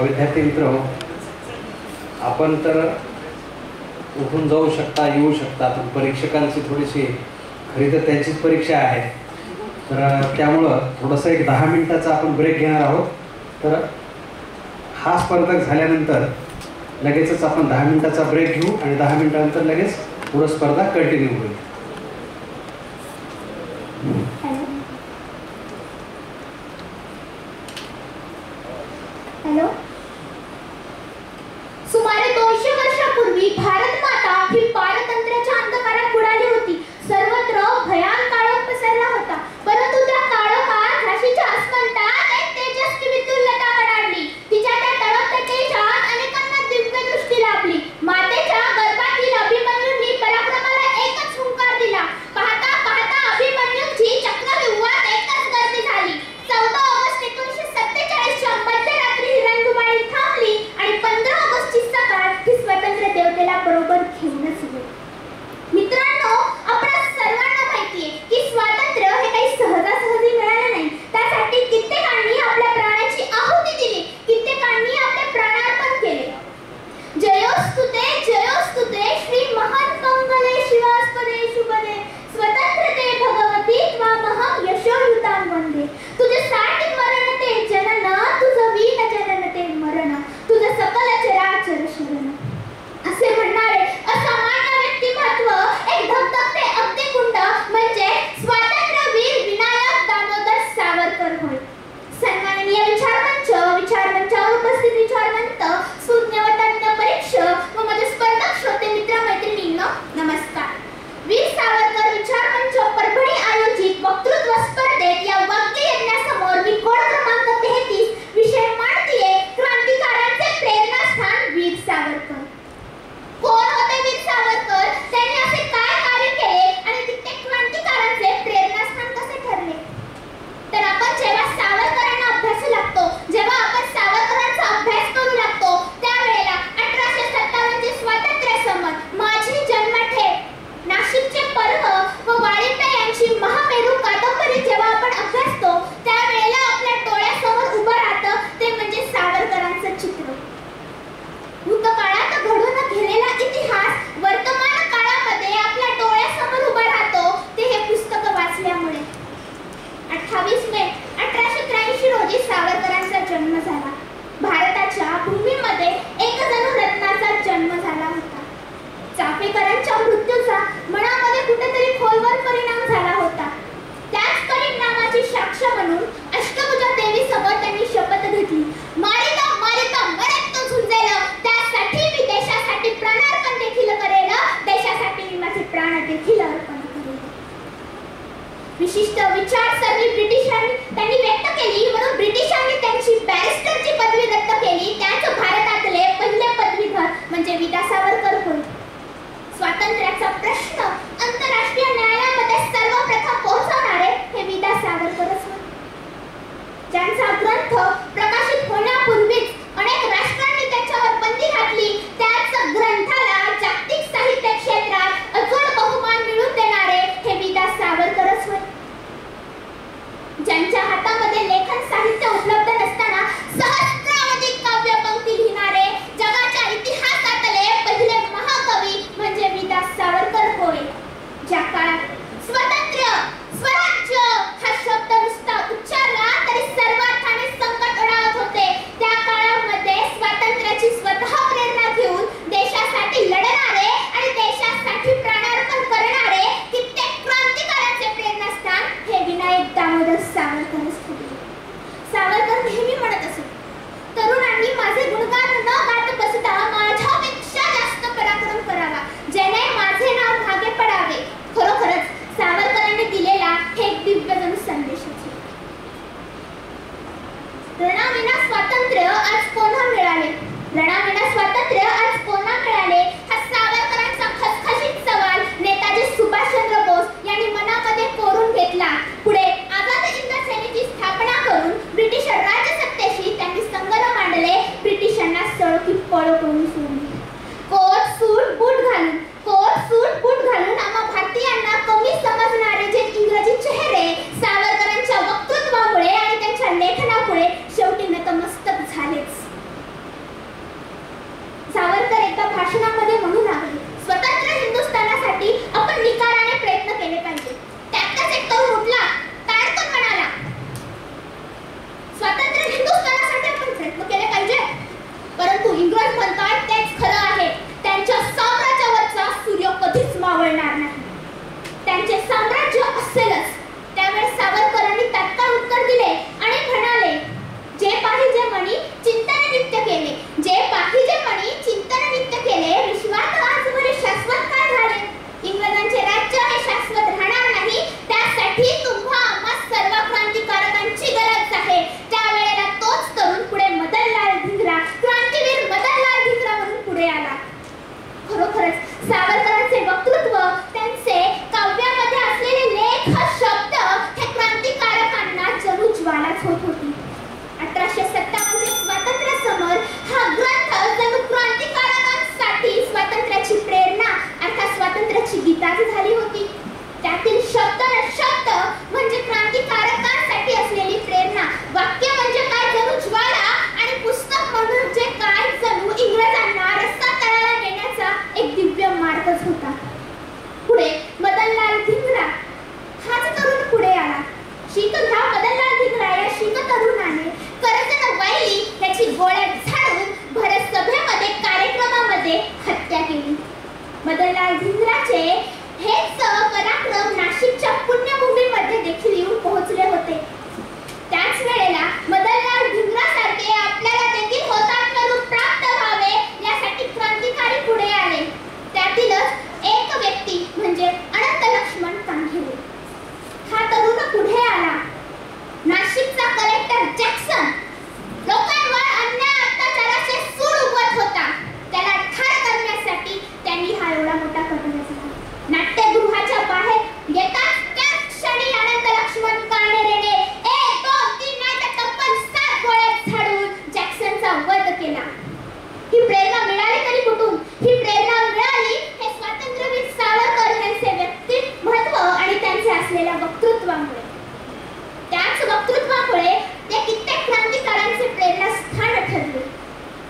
विद्यार्थी मित्र, आपण तर उठून जाऊ शकता, येऊ शकता, पण परीक्षकांची थोडीशी खरी तर त्यांचीच परीक्षा आहे, तर त्यामुळं थोडंसं एक 10 मिनिटाचा आपण ब्रेक घेणार आहोत. तर हा स्पर्धक झाल्यानंतर लगेचच आपण 10 मिनिटाचा ब्रेक घेऊ आणि 10 मिनिटानंतर लगेच पुढं स्पर्धा कंटिन्यू होईल. हॅलो. सुमारे 200 वर्षापूर्वी भारत माता ही पारतंत्र्याच्या अंधकारात बुडाली होती. सर्वत्र भयान काळोख पसरला होता. परंतु त्या काळोखात झाशीच्या अस्मंतात एक तेजस्वी विद्युल्लता कडाडली. तिच्या त्या तळपत्या तेजात अनेकांना दिव्य दृष्टी लाभली. मातेच्या गर्भातील अभिमन्यूंनी पराक्रमाला एकच हुंकार दिला. पाहता पाहता अभिमन्यूंची चक्रव्यूहात एकच गर्दी झाली. 14 ऑगस्ट 1947 च्या मध्यरात्री ही रणधुमाळी थांबली आणि 15 ऑगस्टची सकाळ ही स्वतंत्र देवतेला बरोबर घेऊनच गेली. मित्रांनो, आपल्या सर्वांना माहिती आहे की स्वातंत्र्य हे काही सहजासहजी मिळालं नाही. त्यासाठी कित्येकांनी आपल्या प्राणाची आहुती दिली, कित्येकांनी आपले प्राणार्पण केले. जयोस्तुते जयोस्तुते श्री महन्मंगले शिवास्पदे शुभदे स्वतंत्रते भगवती त्वामहं यशोयुतां वंदे. तुझे साठी मरण ते जनन, तुझं वीण जनन ते मरण, तुझं सकल चराचर शरण. असे म्हणणारे असामान्य व्यक्तिमत्व, एक धगधगते अग्निकुंड म्हणजे स्वातंत्र्यवीर विनायक दामोदर सावरकर होय. सन्माननीय विचारमंचावर उपस्थित विचारवंत, सुज्ञ व तज्ञ परीक्षक व माझे स्पर्धक श्रोते मित्र मैत्रिणींनो, नमस्कार. वीर सावरकर विचारमंच परभणी आयोजित वक्तृत्व स्पर्धेत या वाक्ययज्ञासमोर मी कोड क्रमांक 33 विषय मांडतीये, क्रांतिकारांचे प्रेरणास्थान वीर सावरकर. कोण होते वीर सावरकर? त्यांनी असे काय कार्य केले आणि ते क्रांतिकारांचे प्रेरणास्थान कसे ठरले? तर आपण जेव्हा सावरकरांना अभ्यासू लागतो, जेव्हा आपण सावरकरांचा अभ्यास करू लागतो, त्यावेळेला 1857 चे स्वातंत्र्य समर, माझी जन्मठेप, नाशिकचे पर्व व वाळिंबे यांची महामेरू कादंबरी जेव्हा आपण अभ्यासतो, त्यावेळेला आपल्या डोळ्यासमोर उभं राहतं ते म्हणजे सावरकरांचं चित्र. भूतकाळात घडून गेलेला इतिहास वर्तमान काळामध्ये आपल्या डोळ्यासमोर उभा राहतो ते हे पुस्तक वाचल्यामुळे. 28 मे 1883 रोजी सावरकरांचा जन्म झाला. भारताच्या भूमीमध्ये एक जणू रत्नाचा जन्म झाला होता. चाफेकरांच्या मृत्यूचा मनामध्ये कुठेतरी खोलवर परिणाम झाला होता. त्याच परिणामाची साक्ष म्हणून अष्टभुजा देवीसमोर त्यांनी शपथ घेतली, मारिता मारिता मरेत तो झुंजेल, त्यासाठी मी देशासाठी प्राणार्पण देखील करेल, देशासाठी मी माझे प्राण देखील अर्पण करेल. विशिष्ट विचारसरणी ब्रिटिशांनी त्यांनी व्यक्त केली म्हणून ब्रिटिशांनी त्यांची बॅरिस्टरची पदवी रद्द केली. त्याच भारतातले पहिले पदवीधर म्हणजे विदा सावरकर होय. स्वातंत्र्याचा प्रश्न आंतरराष्ट्रीय न्यायालयामध्ये सर्वप्रथम पोहोचवणारे हे विदा सावरकरच होते. ज्यांचा ग्रंथ प्रकाशित होण्यापूर्वीच अनेक राष्ट्रांनी त्याच्यावर बंदी घातली. त्याच ग्रंथाला जागतिक साहित्य क्षेत्रात अजून बहुमान मिळवून देणारे हे विदा सावरकरच होते. त्यांचे साम्राज्य असेलच. त्यावेळेस सावरकरांनी तात्काळ उत्तर दिले आणि म्हणाले, जे पाहिजे म्हणी चिंतन नित्य केले, जे पाहिजे म्हणी चिंतन नित्य केले, विश्वात आजवर शाश्वत काय झाले? इंग्रजांचे राज्य हे शाश्वत राहणार नाही, त्यासाठी तुम्हा आम्हा सर्व क्रांतिकारकांची गरज आहे. त्यावेळेला तोच तरुण पुढे मदनलाल धिंगरा, क्रांतीवीर मदनलाल धिंगरा म्हणून पुढे आला. खरोखरच सावरकरांचे वक्तृत्व, त्यांचे काव्यामध्ये असलेले लेख, शब्द हे क्रांतिकारकांना जणू ज्वालाच होत होती. 1857 स्वातंत्र्य समर हा ग्रंथ जणू क्रांतिकारकांसाठी स्वातंत्र्याची प्रेरणा अर्थात स्वातंत्र्याची गीताच झाली होती. त्यातील शब्द म्हणजे क्रांतिकारकांसाठी असलेली प्रेरणा, वाक्य म्हणजे काय जणू ज्वाला आणि पुस्तक म्हणजे काय जणू इंग्रजांना रस्ता तळाला नेण्याचा एक दिव्य मार्गच होता. पुढे मदनलाल धिंगरा हाच तरुण पुढे आला. ह्या मदनलाल धिंगरा या शीख तरुणाने करजन वैली याची गोळ्यात झाडून भरत सभेमध्ये कार्यक्रमामध्ये हत्या केली. मदनलाल धिंगराचे हेच पराक्रम नाशिकच्या पुण्यभूमीमध्ये देखील येऊन पोहोचले होते. त्याच वेळेला मदनलाल धिंगरासारखे आपल्याला देखील हुतात्मा रूप प्राप्त व्हावे यासाठी क्रांतिकारी पुढे आले. त्यातीलच एक व्यक्ती म्हणजे अनंत लक्ष्मण कांठेले. हा तरुण पुढे आला. नाशिकचा कलेक्टर जॅक्सन लोकांवर अन्याय अत्याचाराचे सूड उगवत होता. त्याला ठार करण्यासाठी त्यांनी हा एवढा मोठा कट रचला. नाट्यगृहाच्या बाहेर येताच त्याच क्षणी अनंत लक्ष्मण कांठेलेने 1, 2, 3 नाही तर तब्बल 7 गोळ्या झाडून जॅक्सनचा वध केला. ही प्रेरणा मिळाली तरी कुठून? ही प्रेरणा मिळाली हे स्वातंत्र्यवीर सावरकर यांचे व्यक्तिमत्व आणि त्यांचे असलेल्या वक्तृत्वामुळे. त्याच वक्तृत्वामुळे ते कित्येक क्रांतिकारांचे प्रेरणास्थान ठरले.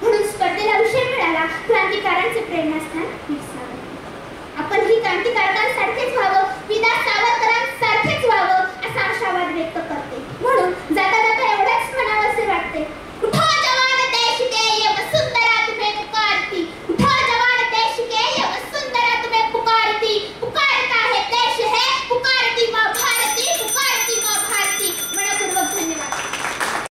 म्हणून स्पर्धेला विषय मिळाला क्रांतिकारांचे प्रेरणास्थान वीर सावरकर. आपण ही क्रांतिकारकांसारखेच व्हावं